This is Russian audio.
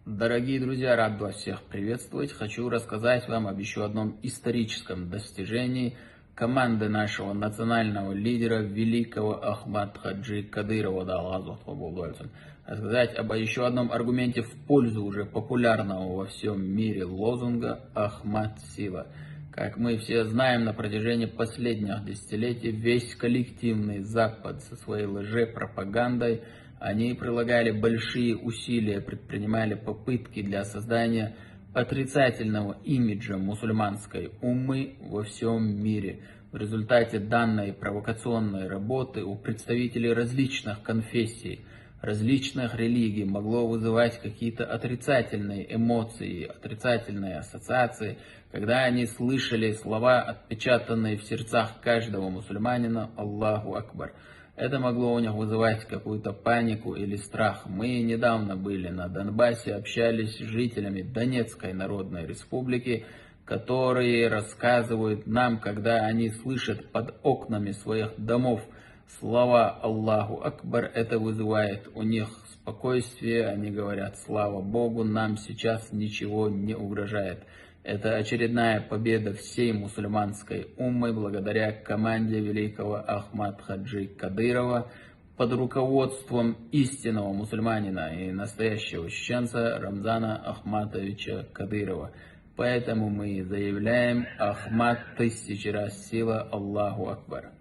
Дорогие друзья, рад вас всех приветствовать. Хочу рассказать вам об еще одном историческом достижении команды нашего национального лидера, великого Ахмад Хаджи Кадырова, да, Аллах рассказать об еще одном аргументе в пользу уже популярного во всем мире лозунга «Ахмад сила». Как мы все знаем, на протяжении последних десятилетий весь коллективный Запад со своей лжепропагандой, они прилагали большие усилия, предпринимали попытки для создания отрицательного имиджа мусульманской уммы во всем мире. В результате данной провокационной работы у представителей различных конфессий, различных религий могло вызывать какие-то отрицательные эмоции, отрицательные ассоциации, когда они слышали слова, отпечатанные в сердцах каждого мусульманина «Аллаху Акбар». Это могло у них вызывать какую-то панику или страх. Мы недавно были на Донбассе, общались с жителями Донецкой Народной Республики, которые рассказывают нам, когда они слышат под окнами своих домов слова «Аллаху Акбар», это вызывает у них спокойствие, они говорят: слава Богу, нам сейчас ничего не угрожает. Это очередная победа всей мусульманской уммы благодаря команде великого Ахмад Хаджи Кадырова под руководством истинного мусульманина и настоящего чеченца Рамзана Ахматовича Кадырова. Поэтому мы заявляем: Ахмад тысячи раз сила, Аллаху Акбар.